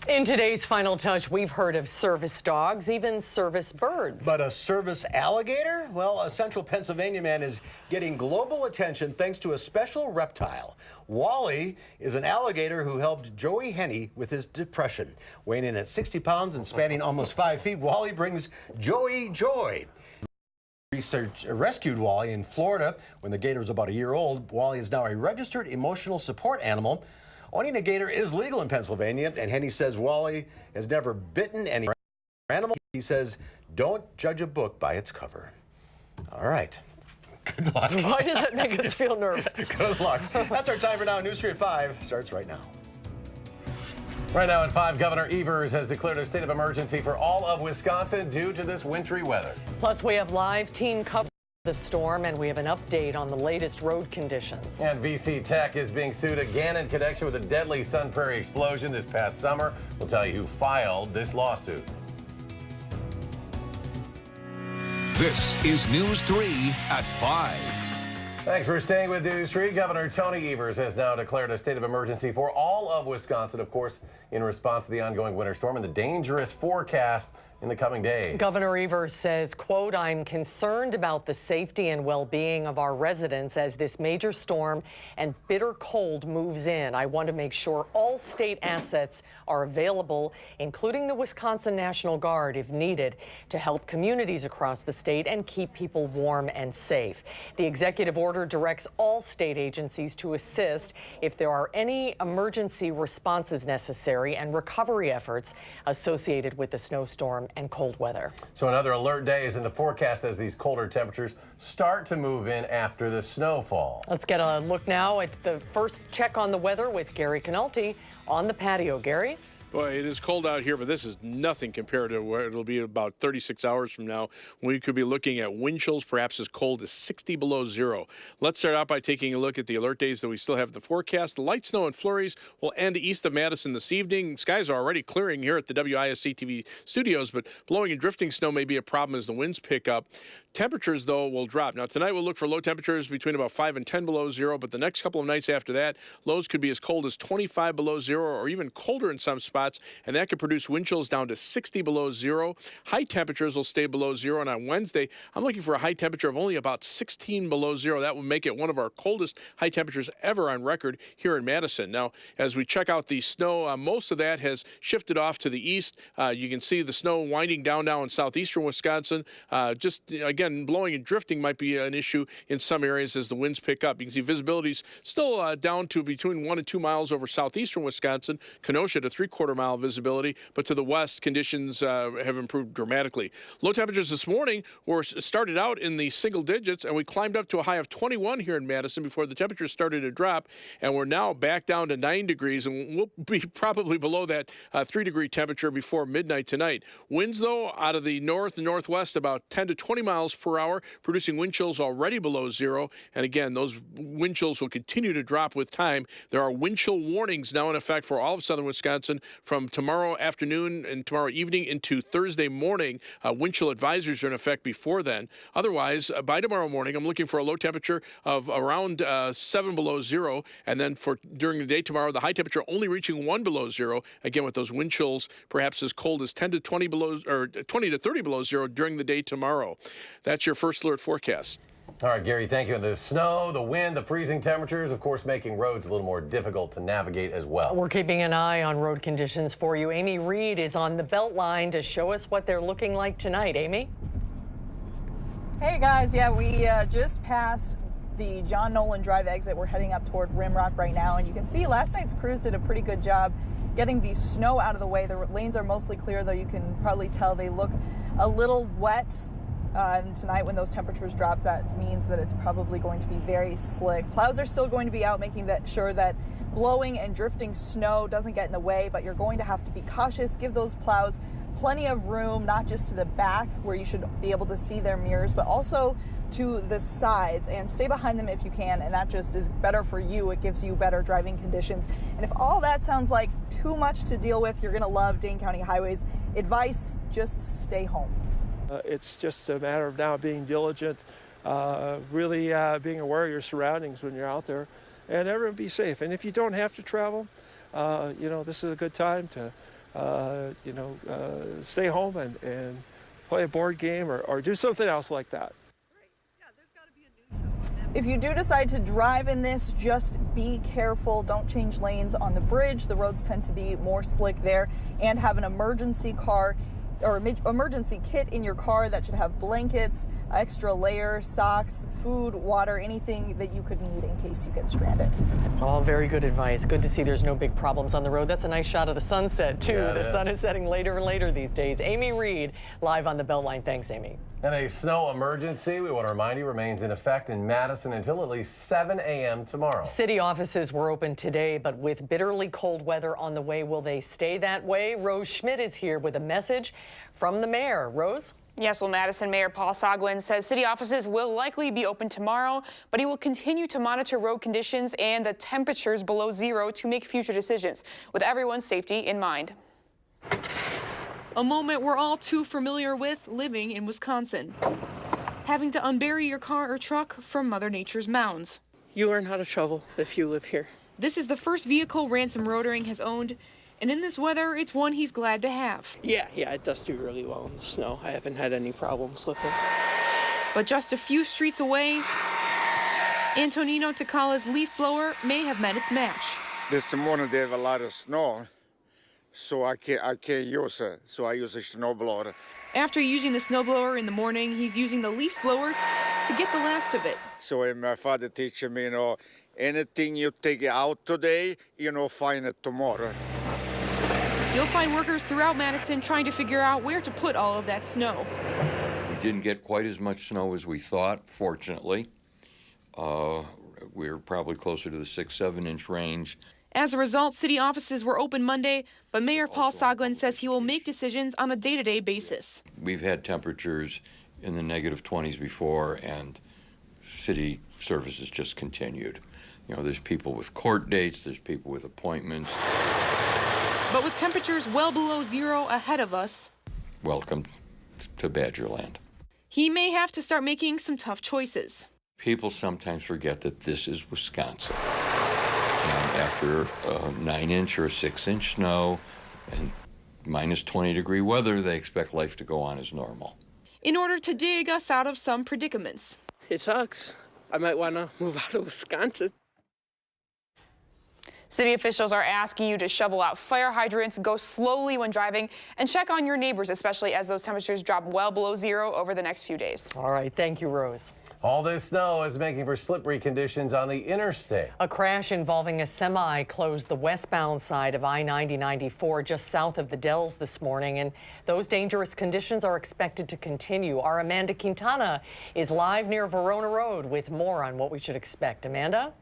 In today's Final Touch, we've heard of service dogs, even service birds. But a service alligator? Well, a central Pennsylvania man is getting global attention thanks to a special reptile. Wally is an alligator who helped Joey Henney with his depression. Weighing in at 60 pounds and spanning almost 5 feet, Wally brings Joey joy. Research rescued Wally in Florida when the gator was about a year old. Wally is now a registered emotional support animal. Owning a gator is legal in Pennsylvania, and Henney says Wally has never bitten any animal. He says, don't judge a book by its cover. All right. Good luck. Why does that make us feel nervous? Good luck. That's our time for now. News 3 at 5 starts right now. Right now at 5, Governor Evers has declared a state of emergency for all of Wisconsin due to this wintry weather. Plus, we have live team coverage of the storm, and we have an update on the latest road conditions. And VC Tech is being sued again in connection with a deadly Sun Prairie explosion this past summer. We'll tell you who filed this lawsuit. This is News 3 at 5. Thanks for staying with News 3. Governor Tony Evers has now declared a state of emergency for all of Wisconsin, of course, in response to the ongoing winter storm and the dangerous forecast in the coming days. Governor Evers says, quote, I'm concerned about the safety and well-being of our residents as this major storm and bitter cold moves in. I want to make sure all state assets are available, including the Wisconsin National Guard, if needed, to help communities across the state and keep people warm and safe. The executive order directs all state agencies to assist if there are any emergency responses necessary and recovery efforts associated with the snowstorm and cold weather. So another alert day is in the forecast as these colder temperatures start to move in after the snowfall. Let's get a look now at the first check on the weather with Gary Canalti on the patio. Gary? Boy, it is cold out here, but this is nothing compared to where it'll be about 36 hours from now, when we could be looking at wind chills perhaps as cold as 60 below zero. Let's start out by taking a look at the alert days that we still have in the forecast. The light snow and flurries will end east of Madison this evening. Skies are already clearing here at the WISC-TV studios, but blowing and drifting snow may be a problem as the winds pick up. Temperatures, though, will drop. Now, tonight we'll look for low temperatures between about 5 and 10 below zero, but the next couple of nights after that, lows could be as cold as 25 below zero or even colder in some spots, and that could produce wind chills down to 60 below zero. High temperatures will stay below zero, and on Wednesday, I'm looking for a high temperature of only about 16 below zero. That would make it one of our coldest high temperatures ever on record here in Madison. Now, as we check out the snow, most of that has shifted off to the east. You can see the snow winding down now in southeastern Wisconsin. Again, blowing and drifting might be an issue in some areas as the winds pick up. You can see visibility's still down to between 1 and 2 miles over southeastern Wisconsin, Kenosha to 3/4 mile visibility, but to the west, conditions have improved dramatically. Low temperatures this morning started out in the single digits, and we climbed up to a high of 21 here in Madison before the temperatures started to drop, and we're now back down to 9 degrees, and we'll be probably below that 3-degree temperature before midnight tonight. Winds, though, out of the north and northwest about 10 to 20 miles per hour, producing wind chills already below zero. And again, those wind chills will continue to drop with time. There are wind chill warnings now in effect for all of southern Wisconsin from tomorrow afternoon and tomorrow evening into Thursday morning. Wind chill advisories are in effect before then. Otherwise, by tomorrow morning, I'm looking for a low temperature of around 7 below zero. And then for during the day tomorrow, the high temperature only reaching 1 below zero. Again, with those wind chills perhaps as cold as 10 to 20 below or 20 to 30 below zero during the day tomorrow. That's your first alert forecast. All right, Gary, thank you. The snow, the wind, the freezing temperatures, of course, making roads a little more difficult to navigate as well. We're keeping an eye on road conditions for you. Amy Reed is on the Beltline to show us what they're looking like tonight. Amy? Hey, guys. Yeah, we just passed the John Nolan Drive exit. We're heading up toward Rimrock right now, and you can see last night's crews did a pretty good job getting the snow out of the way. The lanes are mostly clear, though you can probably tell they look a little wet. And tonight, when those temperatures drop, that means that it's probably going to be very slick. Plows are still going to be out, making sure that blowing and drifting snow doesn't get in the way, but you're going to have to be cautious. Give those plows plenty of room, not just to the back where you should be able to see their mirrors, but also to the sides, and stay behind them if you can, and that just is better for you. It gives you better driving conditions. And if all that sounds like too much to deal with, you're going to love Dane County Highways. Advice, just stay home. It's just a matter of now being diligent, really being aware of your surroundings when you're out there, and everyone be safe. And if you don't have to travel, you know, this is a good time to stay home and play a board game or do something else like that. If you do decide to drive in this, just be careful. Don't change lanes on the bridge. The roads tend to be more slick there. And have an emergency car or emergency kit in your car that should have blankets, extra layers, socks, food, water, anything that you could need in case you get stranded. It's all very good advice. Good to see there's no big problems on the road. That's a nice shot of the sunset, too. Yeah, the sun is setting later and later these days. Amy Reed, live on the Beltline. Thanks, Amy. And a snow emergency, we want to remind you, remains in effect in Madison until at least 7 a.m. tomorrow. City offices were open today, but with bitterly cold weather on the way, will they stay that way? Rose Schmidt is here with a message from the mayor. Rose? Yes, well, Madison Mayor Paul Soglin says city offices will likely be open tomorrow, but he will continue to monitor road conditions and the temperatures below zero to make future decisions, with everyone's safety in mind. A moment we're all too familiar with living in Wisconsin. Having to unbury your car or truck from Mother Nature's mounds. You learn how to shovel if you live here. This is the first vehicle Ransom Rotering has owned, and in this weather, it's one he's glad to have. Yeah, it does do really well in the snow. I haven't had any problems with it. But just a few streets away, Antonino Tacala's leaf blower may have met its match. This morning they have a lot of snow, so I can't use it. So I use a snowblower. After using the snowblower in the morning, he's using the leaf blower to get the last of it. So my father teaching me, anything you take out today, find it tomorrow. You'll find workers throughout Madison trying to figure out where to put all of that snow. We didn't get quite as much snow as we thought, fortunately. We're probably closer to the 6-7 inch range. As a result, city offices were open Monday, but Mayor Paul Soglin says he will make decisions on a day-to-day basis. We've had temperatures in the negative 20s before, and city services just continued. There's people with court dates, there's people with appointments. But with temperatures well below zero ahead of us, welcome to Badgerland. He may have to start making some tough choices. People sometimes forget that this is Wisconsin. And after a 9-inch or 6-inch snow and minus 20-degree weather, they expect life to go on as normal. In order to dig us out of some predicaments. It sucks. I might want to move out of Wisconsin. City officials are asking you to shovel out fire hydrants, go slowly when driving, and check on your neighbors, especially as those temperatures drop well below zero over the next few days. All right. Thank you, Rose. All this snow is making for slippery conditions on the interstate. A crash involving a semi closed the westbound side of I-90-94 just south of the Dells this morning, and those dangerous conditions are expected to continue. Our Amanda Quintana is live near Verona Road with more on what we should expect. Amanda?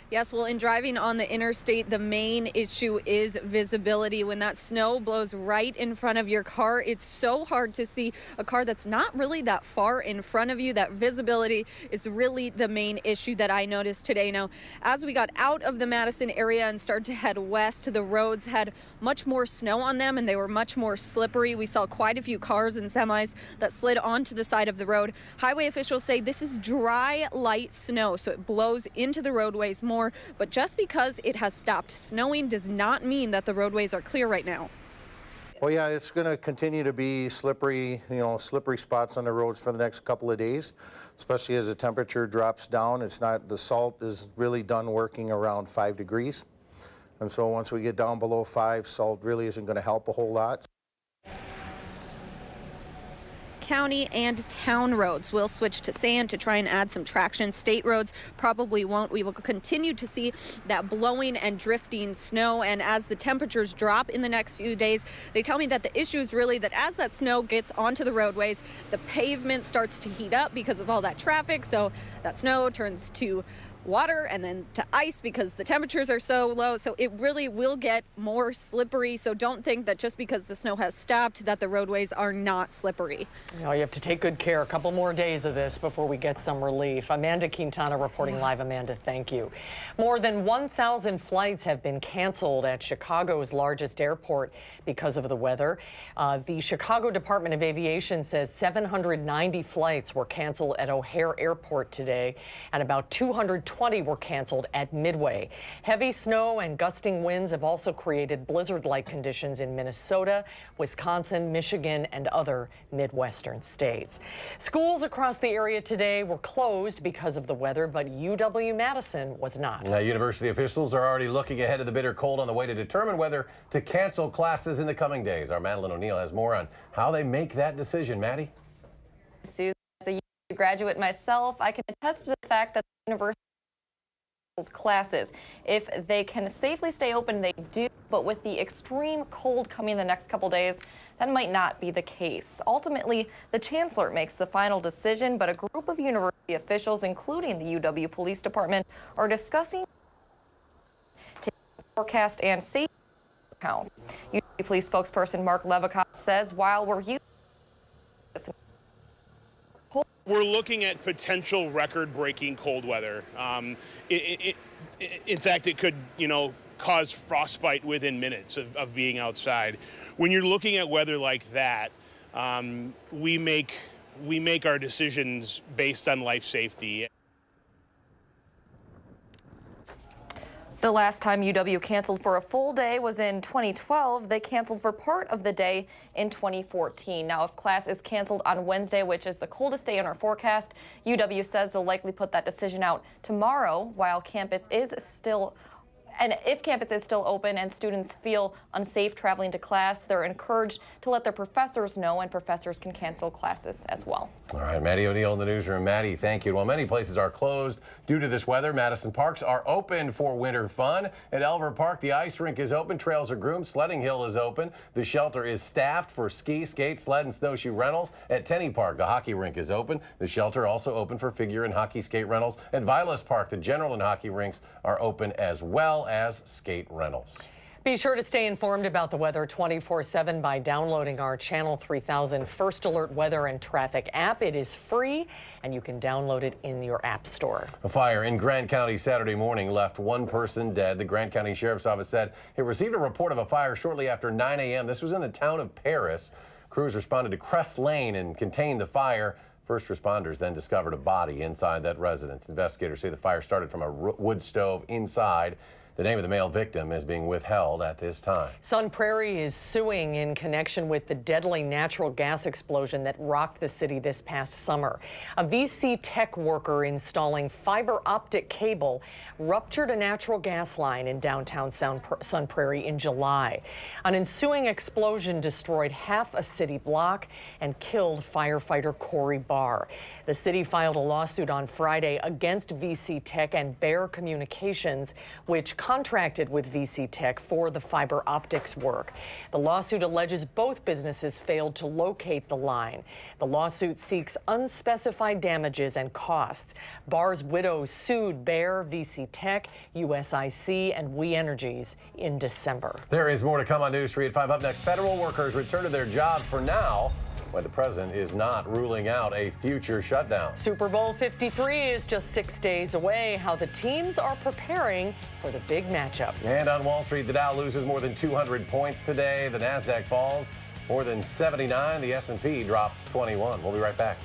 Yes, well, in driving on the interstate, the main issue is visibility. When that snow blows right in front of your car, it's so hard to see a car that's not really that far in front of you. That visibility is really the main issue that I noticed today. Now, as we got out of the Madison area and started to head west, the roads had much more snow on them and they were much more slippery. We saw quite a few cars and semis that slid onto the side of the road. Highway officials say this is dry, light snow, so it blows into the roadways more. But just because it has stopped snowing does not mean that the roadways are clear right now. Well, yeah, it's going to continue to be slippery, slippery spots on the roads for the next couple of days, especially as the temperature drops down. The salt is really done working around 5 degrees. And so once we get down below 5, salt really isn't going to help a whole lot. County and town roads will switch to sand to try and add some traction. State roads probably won't. We will continue to see that blowing and drifting snow. And as the temperatures drop in the next few days, they tell me that the issue is really that as that snow gets onto the roadways, the pavement starts to heat up because of all that traffic. So that snow turns to water and then to ice because the temperatures are so low. So it really will get more slippery. So don't think that just because the snow has stopped that the roadways are not slippery. You have to take good care. A couple more days of this before we get some relief. Amanda Quintana reporting live. Amanda, thank you. More than 1,000 flights have been canceled at Chicago's largest airport because of the weather. The Chicago Department of Aviation says 790 flights were canceled at O'Hare Airport today, and about 220 20 were canceled at Midway. Heavy snow and gusting winds have also created blizzard-like conditions in Minnesota, Wisconsin, Michigan, and other Midwestern states. Schools across the area today were closed because of the weather, but UW-Madison was not. University officials are already looking ahead of the bitter cold on the way to determine whether to cancel classes in the coming days. Our Madeline O'Neill has more on how they make that decision. Maddie? Susan, as a graduate myself, I can attest to the fact that the university classes, if they can safely stay open, they do, but with the extreme cold coming in the next couple days, that might not be the case. Ultimately, the chancellor makes the final decision, but a group of university officials, including the UW Police Department, are discussing forecast and safety account. UW Police spokesperson Mark Levicott says while we're looking at potential record-breaking cold weather. In fact, it could, cause frostbite within minutes of being outside. When you're looking at weather like that, we make our decisions based on life safety. The last time UW canceled for a full day was in 2012. They canceled for part of the day in 2014. Now, if class is canceled on Wednesday, which is the coldest day in our forecast, UW says they'll likely put that decision out tomorrow while campus is still And if campus is still open and students feel unsafe traveling to class, they're encouraged to let their professors know, and professors can cancel classes as well. All right, Maddie O'Neill in the newsroom. Maddie, thank you. While many places are closed due to this weather, Madison parks are open for winter fun. At Elver Park, the ice rink is open, trails are groomed, sledding hill is open. The shelter is staffed for ski, skate, sled, and snowshoe rentals. At Tenney Park, the hockey rink is open. The shelter also open for figure and hockey skate rentals. At Vilas Park, the general and hockey rinks are open as well as skate rentals. Be sure to stay informed about the weather 24/7 by downloading our Channel 3000 First Alert Weather and Traffic app. It is free, and you can download it in your app store. A fire in Grant County Saturday morning left one person dead. The Grant County Sheriff's Office said it received a report of a fire shortly after 9 a.m. This was in the town of Paris. Crews responded to Crest Lane and contained the fire. First responders then discovered a body inside that residence. Investigators say the fire started from a wood stove inside. The name of the male victim is being withheld at this time. Sun Prairie is suing in connection with the deadly natural gas explosion that rocked the city this past summer. A VC Tech worker installing fiber optic cable ruptured a natural gas line in downtown Sun Prairie in July. An ensuing explosion destroyed half a city block and killed firefighter Corey Barr. The city filed a lawsuit on Friday against VC Tech and Bear Communications, which contracted with VC Tech for the fiber optics work. The lawsuit alleges both businesses failed to locate the line. The lawsuit seeks unspecified damages and costs. Barr's widow sued Bear, VC Tech, USIC, and We Energies in December. There is more to come on News 3 at 5. Up next, federal workers return to their jobs for now, when the president is not ruling out a future shutdown. Super Bowl 53 is just 6 days away. How the teams are preparing for the big matchup. And on Wall Street, the Dow loses more than 200 points today. The Nasdaq falls more than 79. The S&P drops 21. We'll be right back.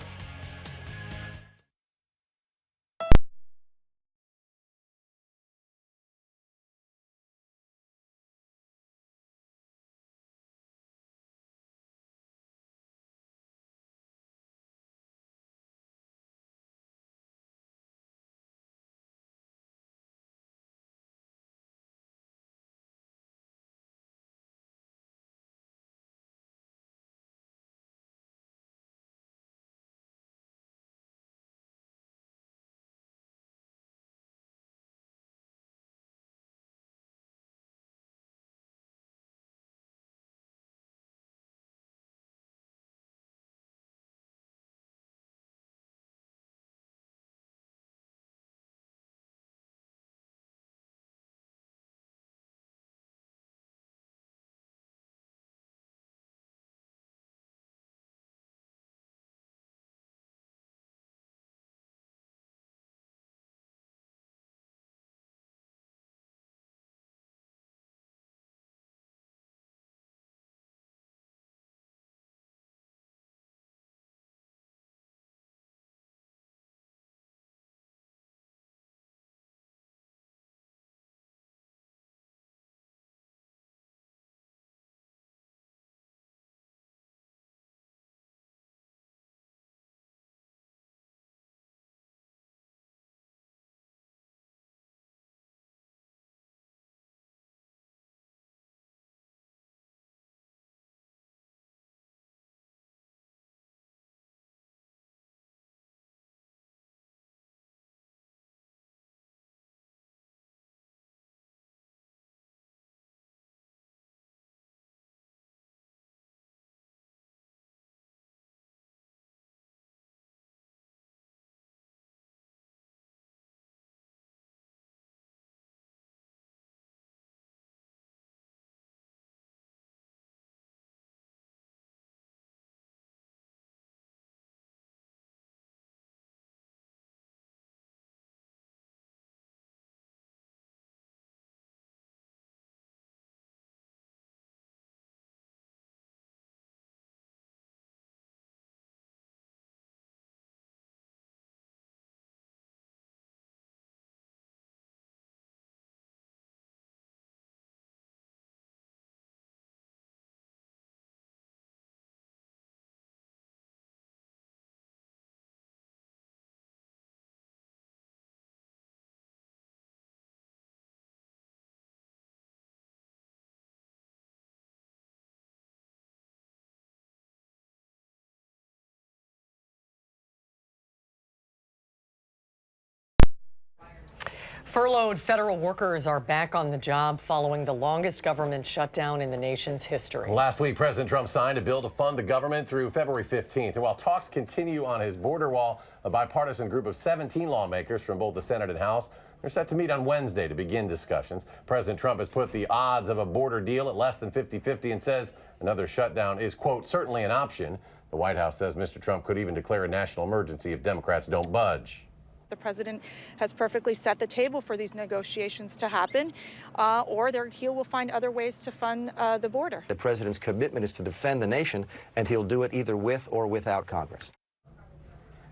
Furloughed federal workers are back on the job following the longest government shutdown in the nation's history. Last week, President Trump signed a bill to fund the government through February 15th. And while talks continue on his border wall, a bipartisan group of 17 lawmakers from both the Senate and House are set to meet on Wednesday to begin discussions. President Trump has put the odds of a border deal at less than 50-50 and says another shutdown is, quote, certainly an option. The White House says Mr. Trump could even declare a national emergency if Democrats don't budge. The president has perfectly set the table for these negotiations to happen, or he will find other ways to fund the border. The president's commitment is to defend the nation, and he'll do it either with or without Congress.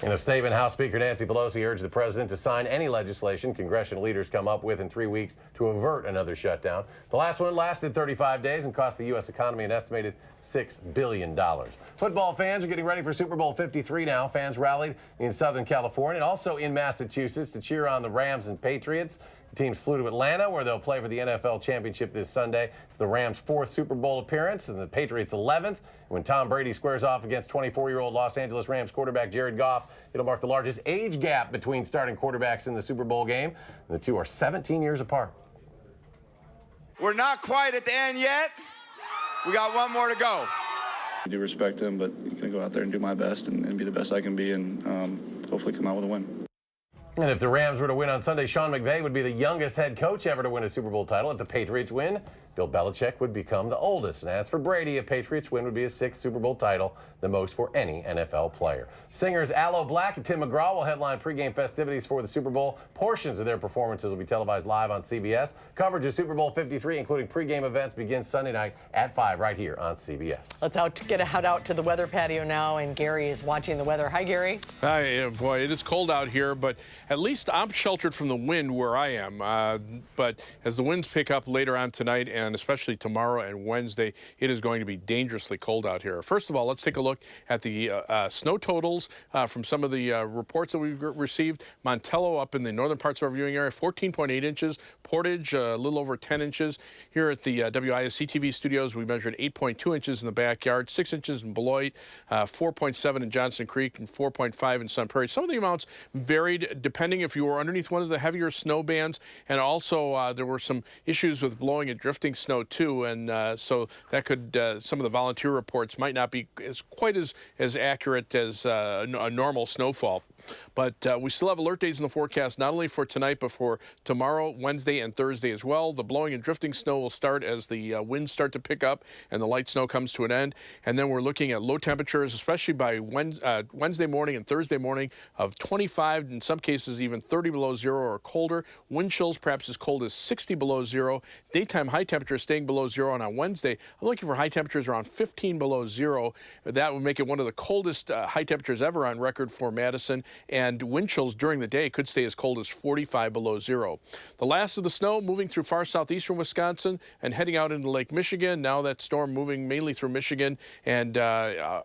In a statement, House Speaker Nancy Pelosi urged the president to sign any legislation congressional leaders come up with in 3 weeks to avert another shutdown. The last one lasted 35 days and cost the U.S. economy an estimated $6 billion. Football fans are getting ready for Super Bowl 53 now. Fans rallied in Southern California and also in Massachusetts to cheer on the Rams and Patriots. The teams flew to Atlanta, where they'll play for the NFL championship this Sunday. It's the Rams' 4th Super Bowl appearance and the Patriots' 11th. When Tom Brady squares off against 24-year-old Los Angeles Rams quarterback Jared Goff, it'll mark the largest age gap between starting quarterbacks in the Super Bowl game. And the two are 17 years apart. We're not quite at the end yet. We got one more to go. I do respect him, but I'm going to go out there and do my best and be the best I can be and hopefully come out with a win. And if the Rams were to win on Sunday, Sean McVay would be the youngest head coach ever to win a Super Bowl title. If the Patriots win, Bill Belichick would become the oldest. And as for Brady, a Patriots win would be his 6th Super Bowl title, the most for any NFL player. Singers Aloe Black and Tim McGraw will headline pregame festivities for the Super Bowl. Portions of their performances will be televised live on CBS. Coverage of Super Bowl 53, including pregame events, begins Sunday night at 5 right here on CBS. Let's get out to the weather patio now, and Gary is watching the weather. Hi, Gary. Hi, boy, it is cold out here, but at least I'm sheltered from the wind where I am. But as the winds pick up later on tonight and especially tomorrow and Wednesday, it is going to be dangerously cold out here. First of all, let's take a look at the snow totals from some of the reports that we've received. Montello up in the northern parts of our viewing area, 14.8 inches. Portage, a little over 10 inches. Here at the WISC-TV studios, we measured 8.2 inches in the backyard, 6 inches in Beloit, 4.7 in Johnson Creek, and 4.5 in Sun Prairie. Some of the amounts varied depending if you were underneath one of the heavier snow bands, and also there were some issues with blowing and drifting snow too, and so that could some of the volunteer reports might not be quite as accurate as a normal snowfall. But we still have alert days in the forecast, not only for tonight, but for tomorrow, Wednesday, and Thursday as well. The blowing and drifting snow will start as the winds start to pick up and the light snow comes to an end. And then we're looking at low temperatures, especially by Wednesday morning and Thursday morning, of 25, in some cases even 30 below zero or colder. Wind chills perhaps as cold as 60 below zero. Daytime high temperatures staying below zero. And on Wednesday, I'm looking for high temperatures around 15 below zero. That would make it one of the coldest high temperatures ever on record for Madison. And wind chills during the day could stay as cold as 45 below zero. The last of the snow moving through far southeastern Wisconsin and heading out into Lake Michigan. Now that storm moving mainly through Michigan and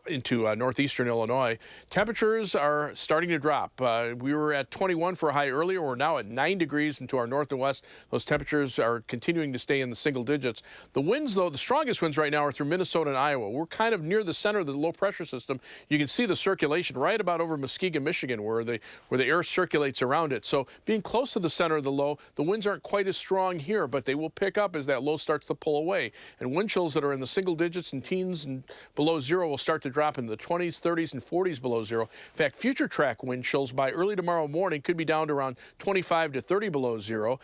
into northeastern Illinois. Temperatures are starting to drop. We were at 21 for a high earlier. We're now at 9 degrees into our north and west. Those temperatures are continuing to stay in the single digits. The winds, though, the strongest winds right now are through Minnesota and Iowa. We're kind of near the center of the low pressure system. You can see the circulation right about over Muskegon, Michigan, where the air circulates around it. So being close to the center of the low, the winds aren't quite as strong here, but they will pick up as that low starts to pull away. And wind chills that are in the single digits and teens and below zero will start to drop into the 20s, 30s, and 40s below zero. In fact, future track wind chills by early tomorrow morning could be down to around 25 to 30 below zero.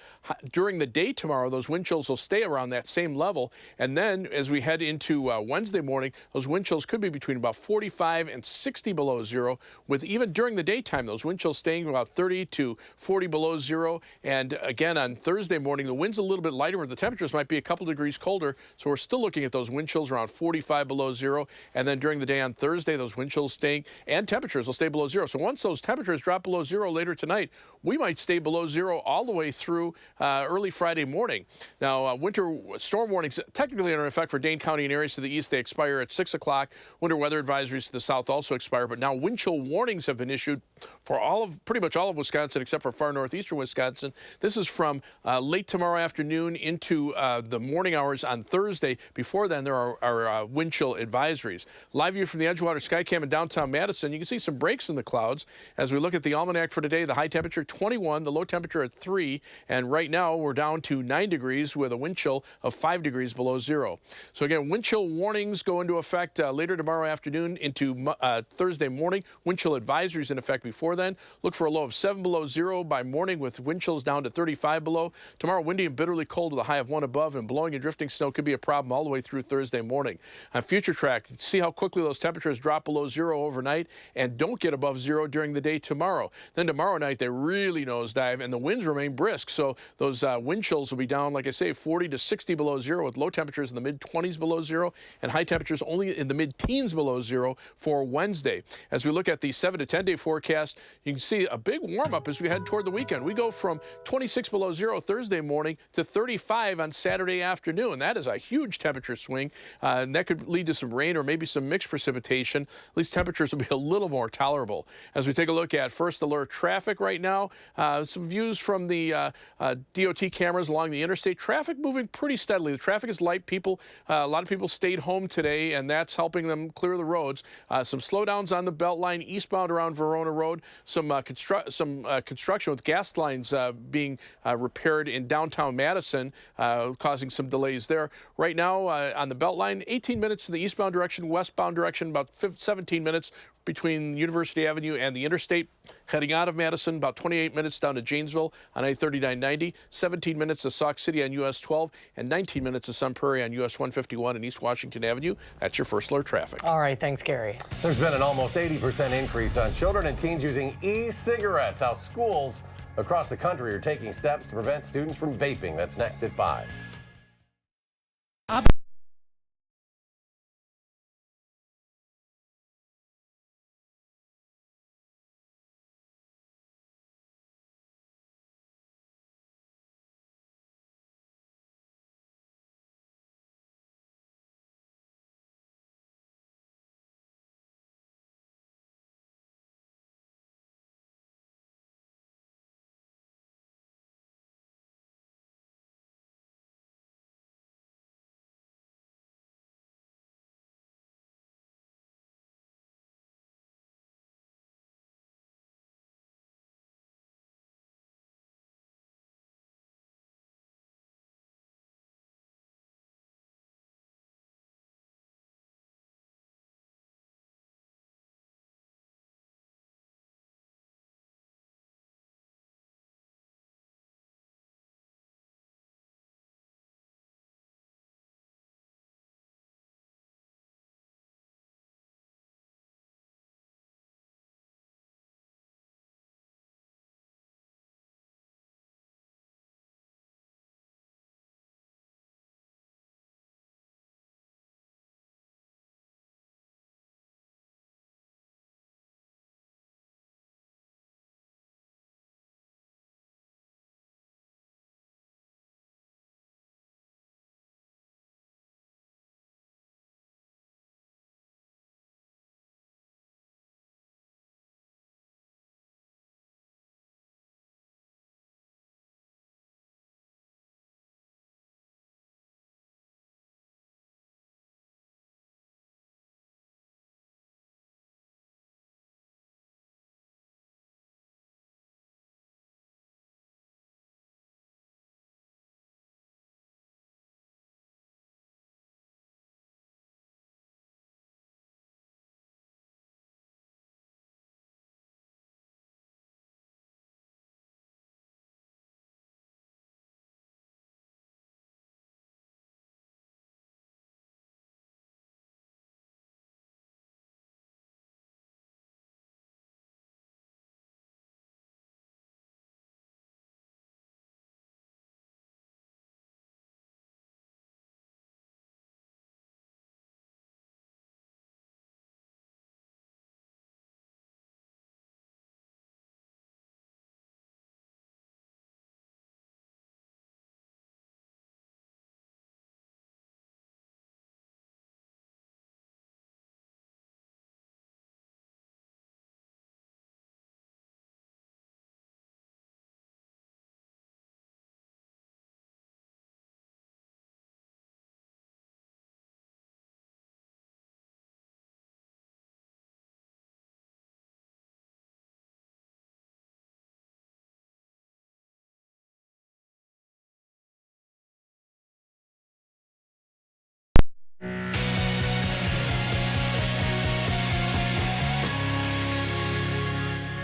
During the day tomorrow, those wind chills will stay around that same level. And then as we head into Wednesday morning, those wind chills could be between about 45 and 60 below zero, with even during the daytime, those wind chills staying about 30 to 40 below zero. And again, on Thursday morning, the wind's a little bit lighter, where the temperatures might be a couple degrees colder. So we're still looking at those wind chills around 45 below zero. And then during the day on Thursday, those wind chills staying and temperatures will stay below zero. So once those temperatures drop below zero later tonight, we might stay below zero all the way through early Friday morning. Now, winter storm warnings technically are in effect for Dane County and areas to the east. They expire at 6 o'clock. Winter weather advisories to the south also expire. But now wind chill warnings have been issued For pretty much all of Wisconsin, except for far northeastern Wisconsin. This is from late tomorrow afternoon into the morning hours on Thursday. Before then, there are wind chill advisories. Live view from the Edgewater Skycam in downtown Madison. You can see some breaks in the clouds. As we look at the almanac for today, the high temperature 21, the low temperature at 3, and right now we're down to 9 degrees with a wind chill of 5 degrees below zero. So again, wind chill warnings go into effect later tomorrow afternoon into Thursday morning. Wind chill advisories in effect before then. Look for a low of 7 below zero by morning with wind chills down to 35 below. Tomorrow, windy and bitterly cold with a high of 1 above, and blowing and drifting snow could be a problem all the way through Thursday morning. On Future Track, see how quickly those temperatures drop below zero overnight and don't get above zero during the day tomorrow. Then tomorrow night, they really nosedive, and the winds remain brisk. So those wind chills will be down, like I say, 40 to 60 below zero with low temperatures in the mid-20s below zero and high temperatures only in the mid-teens below zero for Wednesday. As we look at the 7 to 10-day forecast, you can see a big warm-up as we head toward the weekend. We go from 26 below zero Thursday morning to 35 on Saturday afternoon. That is a huge temperature swing, and that could lead to some rain or maybe some mixed precipitation. At least temperatures will be a little more tolerable. As we take a look at first alert traffic right now, some views from the DOT cameras along the interstate. Traffic moving pretty steadily. The traffic is light. A lot of people stayed home today, and that's helping them clear the roads. Some slowdowns on the Beltline eastbound around Verona Road. Some construction with gas lines being repaired in downtown Madison, causing some delays there. Right now on the Beltline, 18 minutes in the eastbound direction, westbound direction, about 17 minutes between University Avenue and the interstate. Heading out of Madison, about 28 minutes down to Janesville on I-3990, 17 minutes to Sauk City on US 12, and 19 minutes to Sun Prairie on US 151 and East Washington Avenue. That's your first alert traffic. All right, thanks, Gary. There's been an almost 80% increase on children and teens using e-cigarettes. How schools across the country are taking steps to prevent students from vaping. That's next at 5.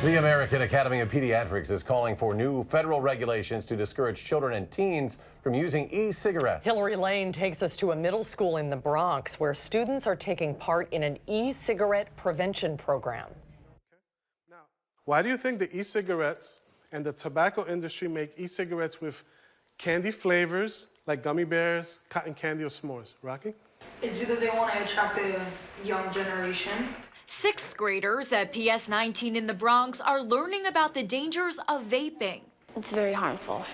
The American Academy of Pediatrics is calling for new federal regulations to discourage children and teens from using e-cigarettes. Hillary Lane takes us to a middle school in the Bronx where students are taking part in an e-cigarette prevention program. Why do you think the e-cigarettes and the tobacco industry make e-cigarettes with candy flavors like gummy bears, cotton candy, or s'mores? Rocky? It's because they want to attract the young generation. Sixth graders at PS 19 in the Bronx are learning about the dangers of vaping. It's very harmful.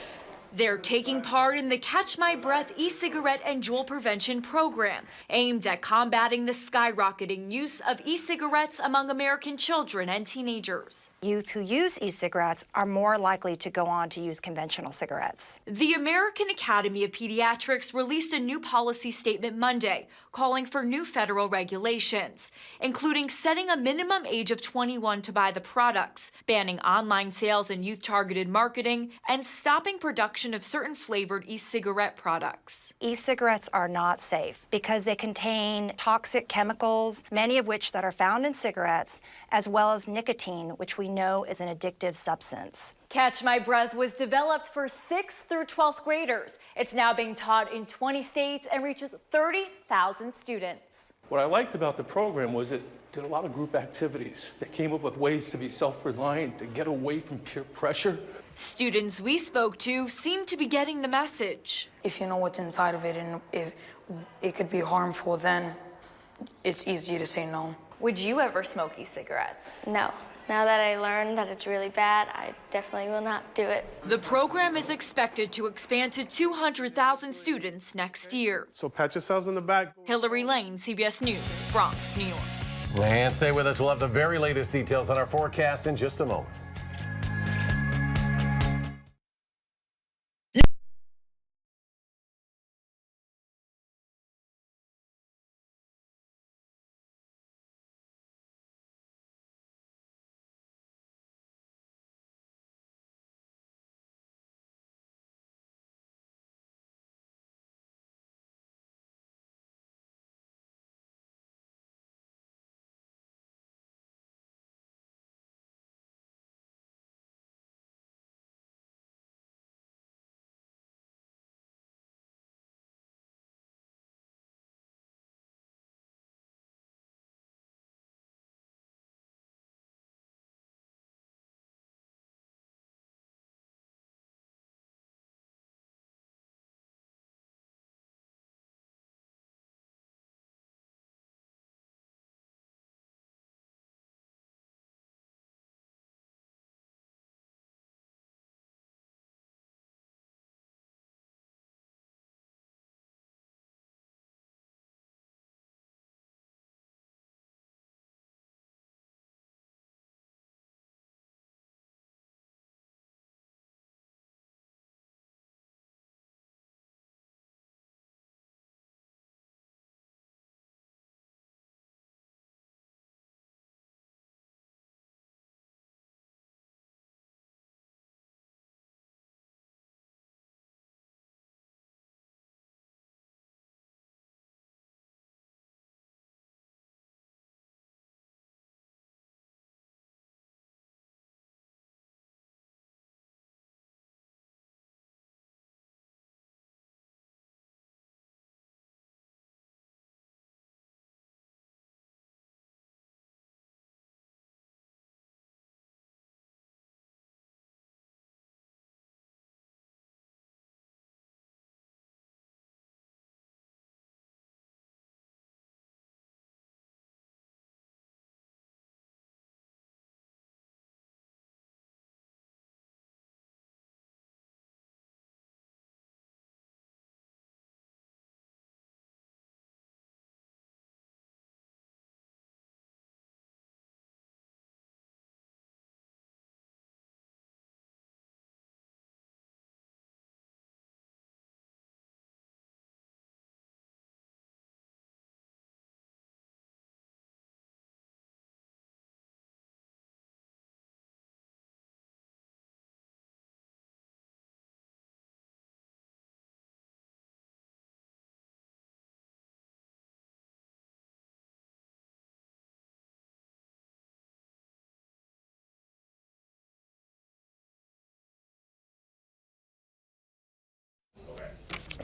They're taking part in the Catch My Breath e-cigarette and Juul prevention program, aimed at combating the skyrocketing use of e-cigarettes among American children and teenagers. Youth who use e-cigarettes are more likely to go on to use conventional cigarettes. The American Academy of Pediatrics released a new policy statement Monday, calling for new federal regulations, including setting a minimum age of 21 to buy the products, banning online sales and youth-targeted marketing, and stopping production of certain flavored e-cigarette products. E-cigarettes are not safe because they contain toxic chemicals, many of which that are found in cigarettes, as well as nicotine, which we know is an addictive substance. Catch My Breath was developed for 6th through 12th graders. It's now being taught in 20 states and reaches 30,000 students. What I liked about the program was it did a lot of group activities that came up with ways to be self-reliant, to get away from peer pressure. Students we spoke to seem to be getting the message. If you know what's inside of it and if it could be harmful, then it's easier to say no. Would you ever smoke e-cigarettes? No. Now that I learned that it's really bad, I definitely will not do it. The program is expected to expand to 200,000 students next year. So pat yourselves on the back. Hillary Lane, CBS News, Bronx, New York. And stay with us. We'll have the very latest details on our forecast in just a moment.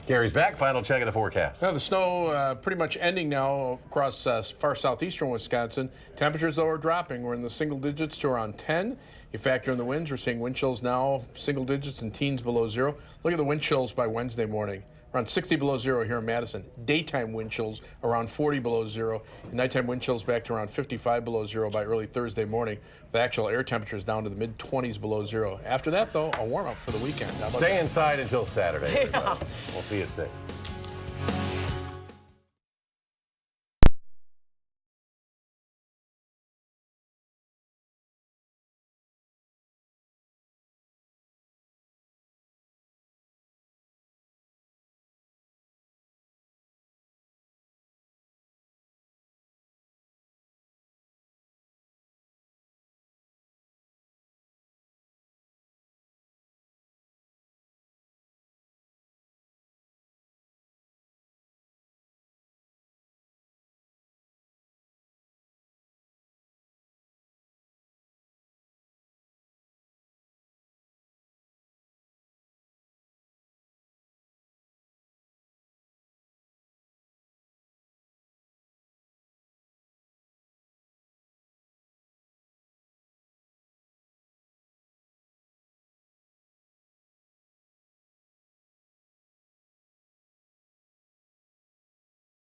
Gary's back. Final check of the forecast. Now, the snow pretty much ending now across far southeastern Wisconsin. Temperatures, though, are dropping. We're in the single digits to around 10. You factor in the winds, we're seeing wind chills now single digits and teens below zero. Look at the wind chills by Wednesday morning. Around 60 below zero here in Madison. Daytime wind chills around 40 below zero. And nighttime wind chills back to around 55 below zero by early Thursday morning. The actual air temperatures down to the mid-20s below zero. After that, though, a warm-up for the weekend. Stay inside until Saturday. We'll see you at 6.